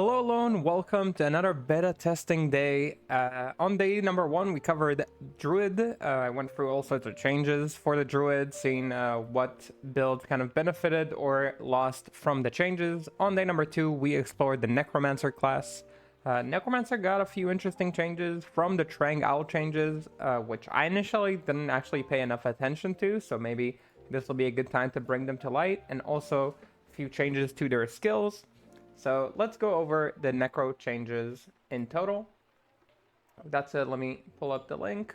Hello, Lone. Welcome to another beta testing day. On day number 1, we covered Druid. I went through all sorts of changes for the Druid, seeing what builds kind of benefited or lost from the changes. On day number 2, we explored the Necromancer class. Necromancer got a few interesting changes from the trang-oul changes, which I initially didn't actually pay enough attention to, so maybe this will be a good time to bring them to light, and also a few changes to their skills. So let's go over the Necro changes in total. That's it. Let me pull up the link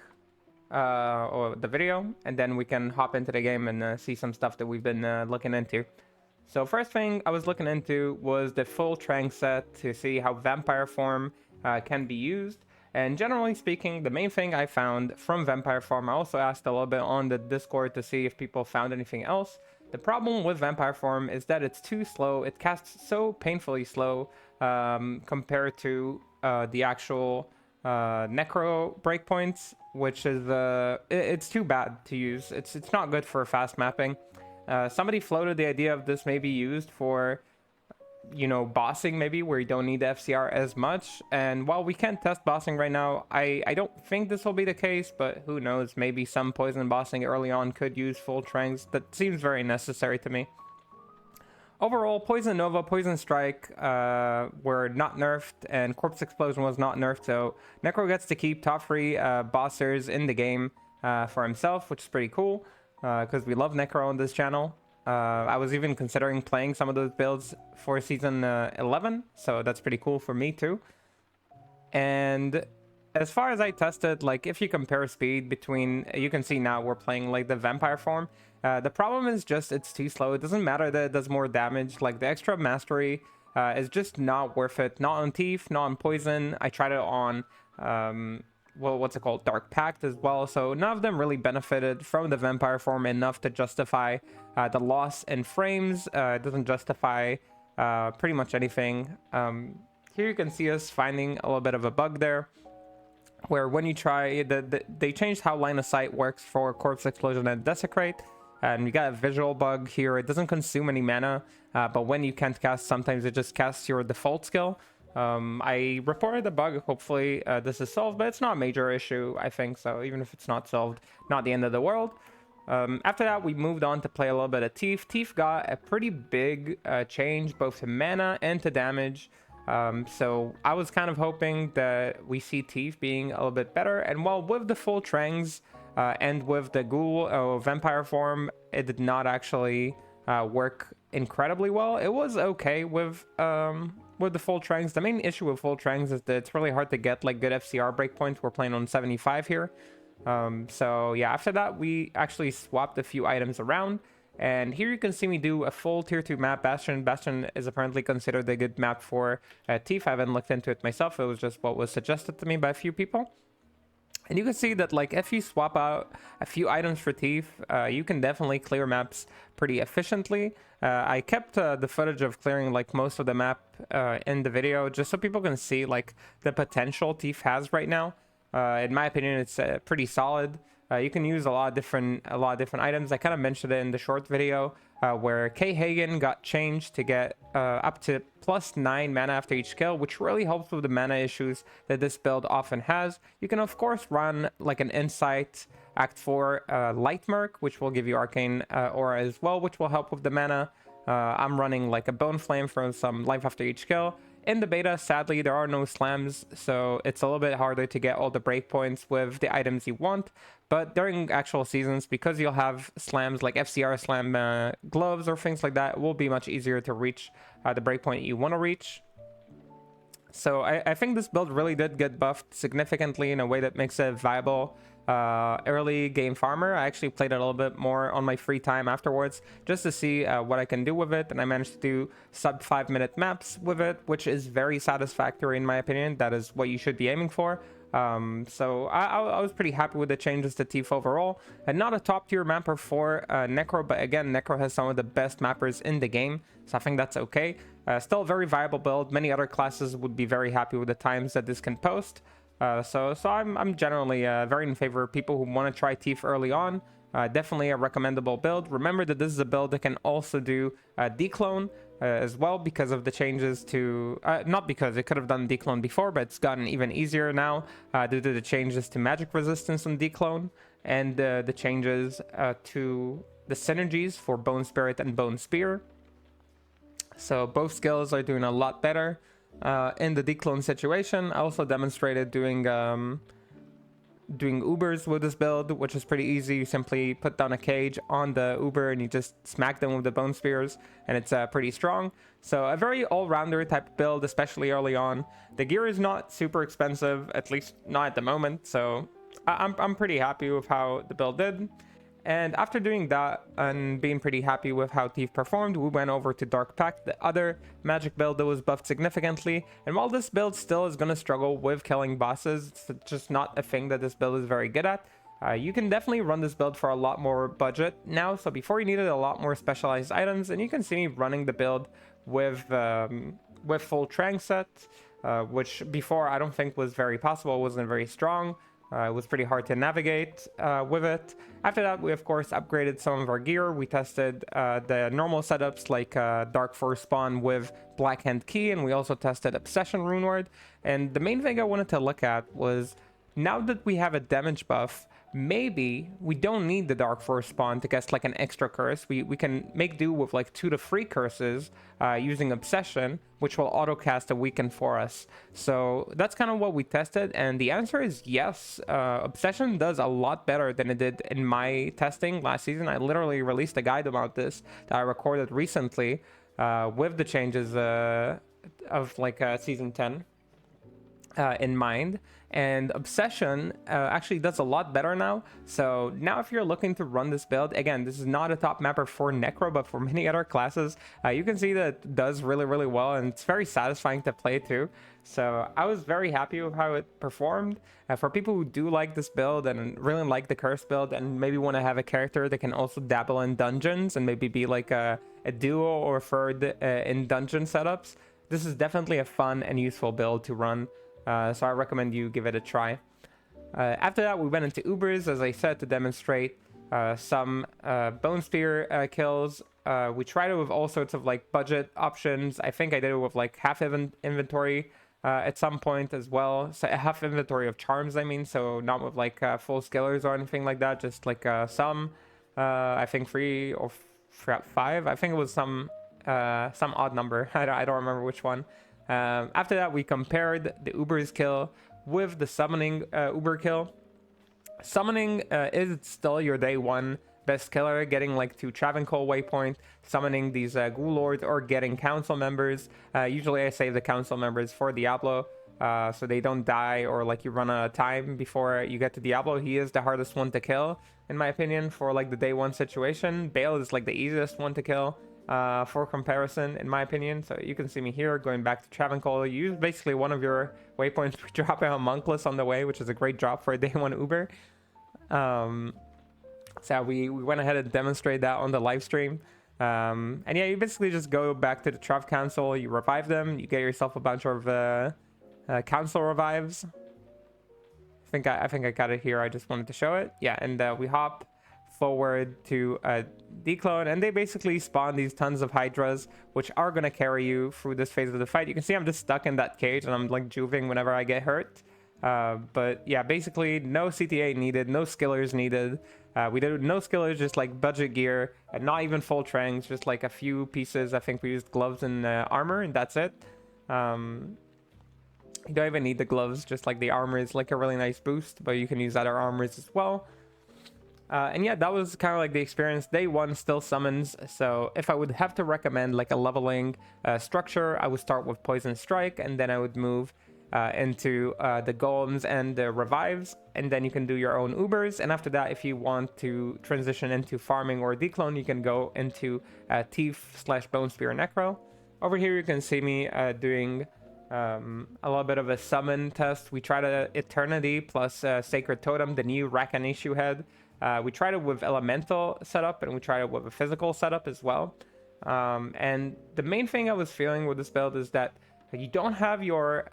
or the video, and then we can hop into the game and see some stuff that we've been looking into. So first thing I was looking into was the full trang set to see how vampire form can be used. And generally speaking, the main thing I found from vampire form, I also asked a little bit on the Discord to see if people found anything else. The problem with vampire form is that it's too slow. It casts so painfully slow compared to the actual Necro breakpoints, which is it's too bad to use. It's not good for fast mapping. Somebody floated the idea of this may be used for, you know, bossing maybe, where you don't need the FCR as much. And while we can't test bossing right now, I don't think this will be the case, but who knows, maybe some poison bossing early on could use full trangs. That seems very necessary to me. Overall, Poison Nova, Poison Strike were not nerfed, and Corpse Explosion was not nerfed, so Necro gets to keep top 3 bossers in the game for himself, which is pretty cool, because we love Necro on this channel. I was even considering playing some of those builds for season 11, so that's pretty cool for me too. And as far as I tested, like if you compare speed between, you can see now we're playing like the vampire form. The problem is just it's too slow. It doesn't matter that it does more damage. Like the extra mastery is just not worth it. Not on Thief, not on Poison. I tried it on well, what's it called, Dark Pact as well, so none of them really benefited from the vampire form enough to justify the loss in frames. It doesn't justify pretty much anything. Here you can see us finding a little bit of a bug there, where when you try they changed how line of sight works for Corpse Explosion and Desecrate, and you got a visual bug here. It doesn't consume any mana, but when you can't cast, sometimes it just casts your default skill. I reported the bug. Hopefully this is solved, but it's not a major issue, I think, so even if it's not solved, not the end of the world. After that, we moved on to play a little bit of Thief. Thief got a pretty big change, both to mana and to damage. So I was kind of hoping that we see Thief being a little bit better, and while with the full trangs and with the ghoul or vampire form, it did not actually work incredibly well. It was okay with the full trangs. The main issue with full trangs is that it's really hard to get like good FCR breakpoints. We're playing on 75 here. So yeah, after that we actually swapped a few items around, and here you can see me do a full tier 2 map. Bastion is apparently considered a good map for Thief. I haven't looked into it myself. It was just what was suggested to me by a few people. And you can see that like if you swap out a few items for Thief, you can definitely clear maps pretty efficiently. I kept the footage of clearing like most of the map in the video, just so people can see like the potential Thief has right now. In my opinion, it's pretty solid. You can use a lot of different items. I kind of mentioned it in the short video where K Hagen got changed to get up to +9 mana after each kill, which really helps with the mana issues that this build often has. You can of course run like an Insight Act 4 Light Merc, which will give you Arcane Aura as well, which will help with the mana. I'm running like a Bone Flame for some life after each kill. In the beta, sadly, there are no slams, so it's a little bit harder to get all the breakpoints with the items you want. But during actual seasons, because you'll have slams like FCR slam gloves or things like that, it will be much easier to reach the breakpoint you want to reach. So I think this build really did get buffed significantly in a way that makes it viable early game farmer. I actually played it a little bit more on my free time afterwards just to see what I can do with it, and I managed to do sub 5-minute maps with it, which is very satisfactory in my opinion. That is what you should be aiming for. So I was pretty happy with the changes to Thief overall, and not a top tier mapper for Necro, but again, Necro has some of the best mappers in the game, so I think that's okay. Still a very viable build. Many other classes would be very happy with the times that this can post. So I'm generally very in favor of people who want to try Thief early on. Definitely a recommendable build. Remember that this is a build that can also do declone as well because of the changes to... not because, it could have done declone before, but it's gotten even easier now due to the changes to magic resistance on declone and the changes to the synergies for Bone Spirit and Bone Spear. So both skills are doing a lot better in the declone situation. I also demonstrated doing Ubers with this build, which is pretty easy. You simply put down a cage on the Uber and you just smack them with the Bone Spears, and it's pretty strong. So a very all-rounder type of build, especially early on. The gear is not super expensive, at least not at the moment, so I'm pretty happy with how the build did. And after doing that and being pretty happy with how Thief performed, we went over to Dark Pact, the other magic build that was buffed significantly. And while this build still is going to struggle with killing bosses, it's just not a thing that this build is very good at. You can definitely run this build for a lot more budget now. So before you needed a lot more specialized items, and you can see me running the build with full trang set, which before I don't think was very possible, wasn't very strong. It was pretty hard to navigate with it. After that, we of course upgraded some of our gear. We tested the normal setups like Dark Force Spawn with Black Hand Key, and we also tested Obsession Rune Ward. And the main thing I wanted to look at was, now that we have a damage buff, maybe we don't need the Dark Force Spawn to cast like an extra curse. We can make do with like 2 to 3 curses using Obsession, which will auto cast a weaken for us. So that's kind of what we tested, and the answer is yes. Obsession does a lot better than it did in my testing last season. I literally released a guide about this that I recorded recently with the changes of like season 10 in mind. And Obsession actually does a lot better now. So now if you're looking to run this build, again, this is not a top mapper for Necro, but for many other classes, you can see that it does really, really well, and it's very satisfying to play too. So I was very happy with how it performed. For people who do like this build and really like the curse build and maybe want to have a character that can also dabble in dungeons and maybe be like a duo or third in dungeon setups, this is definitely a fun and useful build to run. So I recommend you give it a try. After that, we went into Ubers, as I said, to demonstrate some Bone Spear kills. We tried it with all sorts of like budget options. I think I did it with like half inventory at some point as well. So half inventory of charms, I mean. So not with like full skillers or anything like that. Just like some, I think 3 or 5. I think it was some odd number. I don't remember which one. After that, we compared the Uber's kill with the summoning Uber kill. Summoning is still your day 1 best killer, getting like to Trang-oul waypoint, summoning these ghoul lords, or getting council members. Usually I save the council members for Diablo, so they don't die or like you run out of time before you get to Diablo. He is the hardest one to kill, in my opinion, for like the day 1 situation. Bale is like the easiest one to kill. For comparison, in my opinion. So you can see me here going back to Trang-oul. You use basically one of your waypoints to drop a homunculus on the way, which is a great drop for a day 1 Uber. So we went ahead and demonstrated that on the live stream. And yeah, you basically just go back to the Trav Council, you revive them, you get yourself a bunch of council revives. I think I got it here. I just wanted to show it. Yeah, and we hop forward to declone, and they basically spawn these tons of hydras, which are going to carry you through this phase of the fight. You can see I'm just stuck in that cage and I'm like juving whenever I get hurt. But yeah, basically no CTA needed, no skillers needed. We did no skillers, just like budget gear, and not even full trangs, just like a few pieces. I think we used gloves and armor, and that's it. You don't even need the gloves, just like the armor is like a really nice boost, but you can use other armors as well. And yeah, that was kind of like the experience. Day 1 still summons, so if I would have to recommend like a leveling structure, I would start with Poison Strike, and then I would move into the golems and the revives, and then you can do your own Ubers. And after that, if you want to transition into farming or declone, you can go into Thief/Bone Spear Necro. Over here, you can see me doing a little bit of a summon test. We tried Eternity plus Sacred Totem, the new Rakanishu head. We tried it with elemental setup, and we tried it with a physical setup as well. And the main thing I was feeling with this build is that you don't have your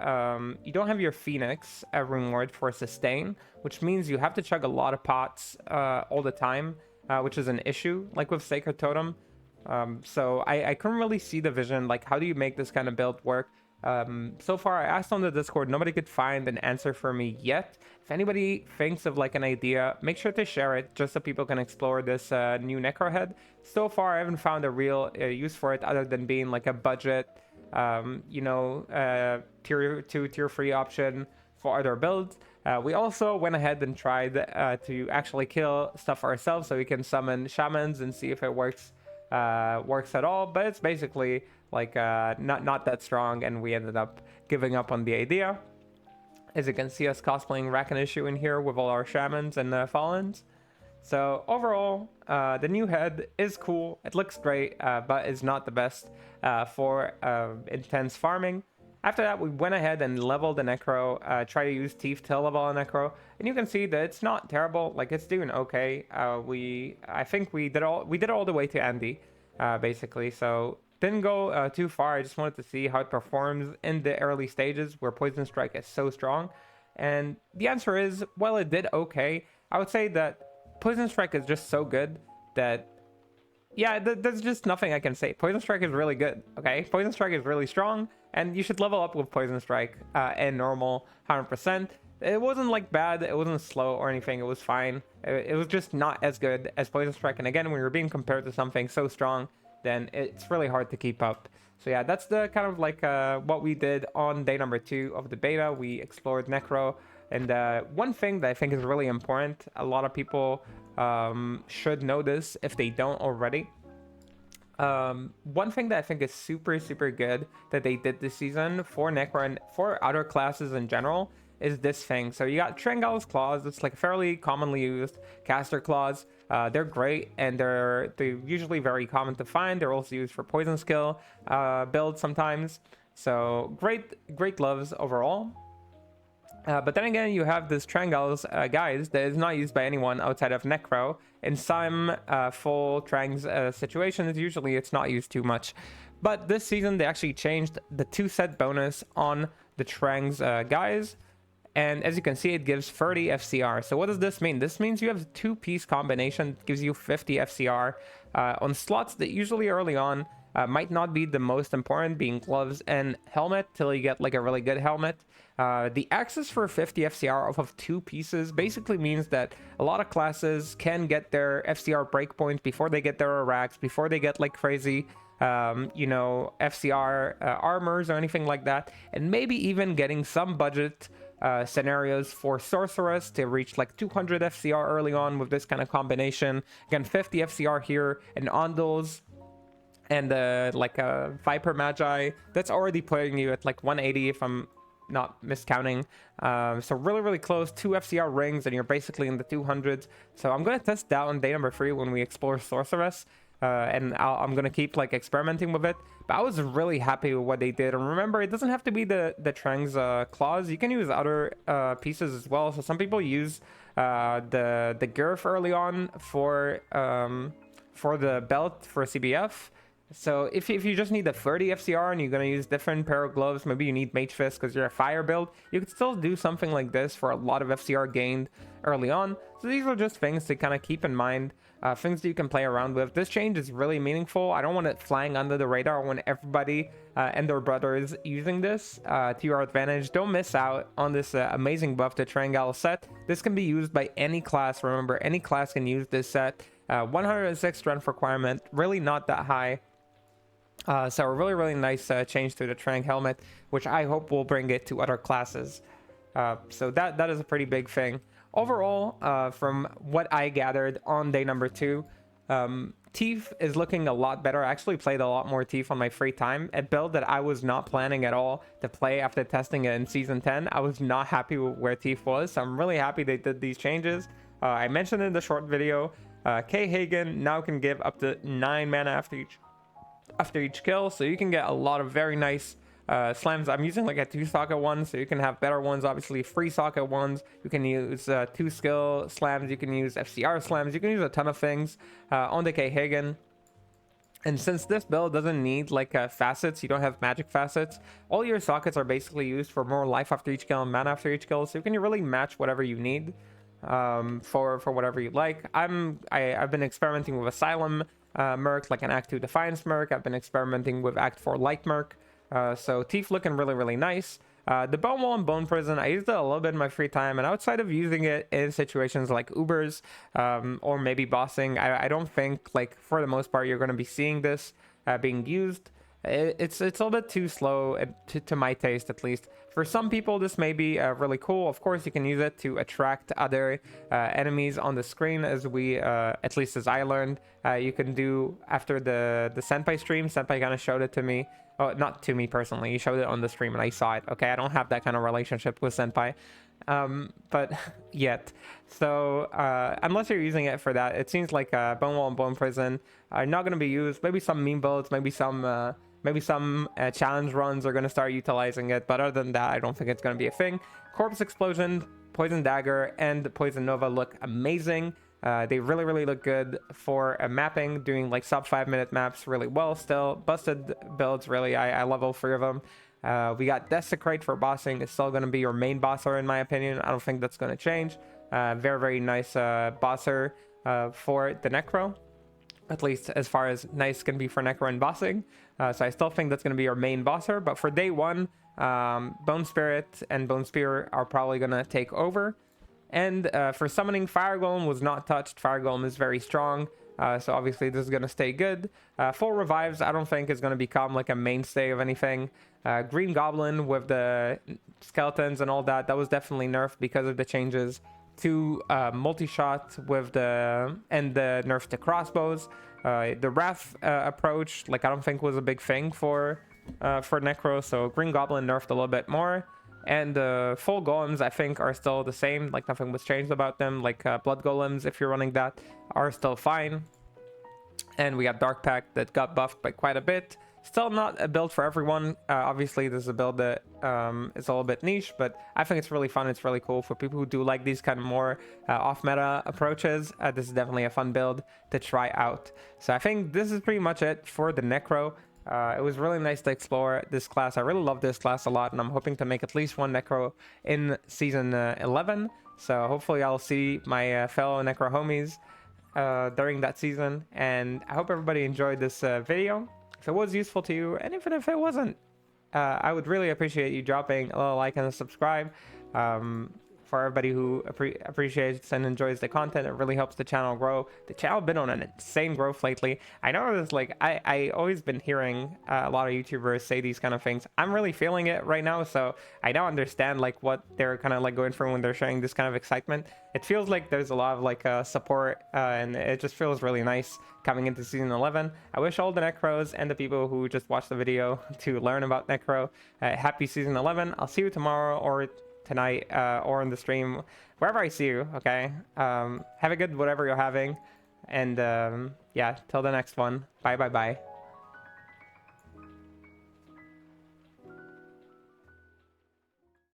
Phoenix rune ward for sustain, which means you have to chug a lot of pots all the time. which is an issue, like with Sacred Totem. So I couldn't really see the vision, like how do you make this kind of build work? So far I asked on the Discord, nobody could find an answer for me yet. If anybody thinks of like an idea, make sure to share it just so people can explore this new Necro head. So far I haven't found a real use for it other than being like a budget, you know, tier 2, tier 3 option for other builds. We also went ahead and tried to actually kill stuff ourselves so we can summon shamans and see if it works at all, but it's basically like not that strong, and we ended up giving up on the idea. As you can see us cosplaying Rakanishu in here with all our shamans and Fallens. So overall, the new head is cool, it looks great, but is not the best for intense farming. After that, we went ahead and leveled the Necro, try to use Teeth to level a Necro, and you can see that it's not terrible, like it's doing okay. I think we did all the way to Andy, basically, so didn't go too far. I just wanted to see how it performs in the early stages where Poison Strike is so strong, and the answer is, well, it did okay. I would say that Poison Strike is just so good that, yeah, there's just nothing I can say. Poison Strike is really good, okay? Poison Strike is really strong, and you should level up with Poison Strike and normal 100%. It wasn't like bad, it wasn't slow or anything, it was fine. It was just not as good as Poison Strike, and again, when you're being compared to something so strong, then it's really hard to keep up. So yeah, that's the kind of like what we did on day number 2 of the beta. We explored Necro, and one thing that I think is really important, a lot of people should know this if they don't already. One thing that I think is super good that they did this season for Necro and for other classes in general is this thing. So you got Trang-oul's claws. It's like fairly commonly used caster claws. They're great, and they're usually very common to find. They're also used for poison skill builds sometimes. So great gloves overall. But then again, you have this Trang-oul's guys that is not used by anyone outside of Necro. In some full trangs situations, usually it's not used too much. But this season, they actually changed the 2-set bonus on the trangs guys. And as you can see, it gives 30 FCR. So what does this mean? This means you have a 2-piece combination, gives you 50 FCR on slots that usually early on might not be the most important, being gloves and helmet, till you get like a really good helmet. The access for 50 FCR off of 2 pieces basically means that a lot of classes can get their FCR breakpoints before they get their racks, before they get like crazy you know, FCR armors or anything like that, and maybe even getting some budget scenarios for Sorceress to reach like 200 FCR early on with this kind of combination. Again, 50 FCR here, and Ondals and like a Viper Magi, that's already putting you at like 180 if I'm not miscounting. So really close. 2 FCR rings and you're basically in the 200s. So I'm going to test that on day number 3 when we explore Sorceress. And I'm gonna keep like experimenting with it, but I was really happy with what they did. And remember, it doesn't have to be the trangs claws. You can use other pieces as well. So some people use the girth early on for the belt for CBF. So if you just need the 30 FCR and you're gonna use different pair of gloves, maybe you need Mage Fist because you're a fire build, you could still do something like this for a lot of FCR gained early on. So these are just things to kind of keep in mind. Things that you can play around with. This change is really meaningful. I don't want it flying under the radar. I want everybody and their brothers using this to your advantage. Don't miss out on this amazing buff to Trang-oul set. This can be used by any class. Remember, any class can use this set. 106 strength requirement, really not that high. So a really nice change to the Trang helmet, which I hope will bring it to other classes. So that is a pretty big thing. Overall, from what I gathered on day number 2, Teeth is looking a lot better. I actually played a lot more Teeth on my free time. A build that I was not planning at all to play after testing it in Season 10. I was not happy with where Teeth was, so I'm really happy they did these changes. I mentioned in the short video, K. Hagen now can give up to 9 mana after each kill, so you can get a lot of very nice slams. I'm using like a 2-socket one, so you can have better ones, obviously 3-socket ones. You can use 2-skill slams, you can use FCR slams, you can use a ton of things on the K. Hagen. And since this build doesn't need like facets, you don't have magic facets, all your sockets are basically used for more life after each kill and mana after each kill, so you can really match whatever you need. for whatever you like. I've been experimenting with Asylum Merc, like an Act 2 Defiance Merc. I've been experimenting with Act 4 Light Merc. So Teeth looking really, really nice. The Bone Wall and Bone Prison, I used it a little bit in my free time, and outside of using it in situations like Ubers or maybe bossing, I don't think, like, for the most part, you're going to be seeing this being used. It's a little bit too slow to my taste, at least. For some people, this may be really cool. Of course, you can use it to attract other enemies on the screen, as we, at least as I learned, you can do after the Senpai stream. Senpai kind of showed it to me. Oh, not to me personally. He showed it on the stream and I saw it. Okay, I don't have that kind of relationship with Senpai. But yet. So, unless you're using it for that, it seems like Bone Wall and Bone Prison are not going to be used. Maybe some meme builds, maybe some challenge runs are going to start utilizing it. But other than that, I don't think it's going to be a thing. Corpse Explosion, Poison Dagger, and Poison Nova look amazing. They really, really look good for mapping, doing like sub 5-minute maps really well still. Busted builds, really. I love all three of them. We got Desecrate for bossing. It's still going to be your main bosser, in my opinion. I don't think that's going to change. Very, very nice bosser for the Necro. At least as far as nice can be for Necro and bossing. So I still think that's going to be your main bosser. But for day one, Bone Spirit and Bone Spear are probably going to take over. And for summoning, Fire Golem was not touched. Fire Golem is very strong. So obviously this is going to stay good. Full revives, I don't think is going to become like a mainstay of anything. Green Goblin with the skeletons and all that, that was definitely nerfed because of the changes to multi-shot with the nerfs to crossbows. The Wrath approach, like, I don't think was a big thing for Necro. So Green Goblin nerfed a little bit more. And full golems, I think, are still the same. Like, nothing was changed about them. Like, blood golems, if you're running that, are still fine. And we got Dark Pact that got buffed by quite a bit. Still not a build for everyone. Obviously, this is a build that is a little bit niche, but I think it's really fun. It's really cool for people who do like these kind of more off-meta approaches. This is definitely a fun build to try out. So I think this is pretty much it for the Necro. It was really nice to explore this class. I really love this class a lot, and I'm hoping to make at least one Necro in Season 11. So hopefully I'll see my fellow Necro homies during that season. And I hope everybody enjoyed this video. If it was useful to you, and even if it wasn't, I would really appreciate you dropping a little like and a subscribe. For everybody who appreciates and enjoys the content, it really helps the channel grow. The channel been on an insane growth lately. I know it's like, I always been hearing a lot of YouTubers say these kind of things. I'm really feeling it right now, so I now understand like what they're kind of like going through when they're sharing this kind of excitement. It feels like there's a lot of like support, and it just feels really nice coming into Season 11. I wish all the Necros and the people who just watched the video to learn about Necro happy Season 11. I'll see you tomorrow or tonight or in the stream, wherever I see you. Okay, have a good whatever you're having, and yeah, till the next one. Bye.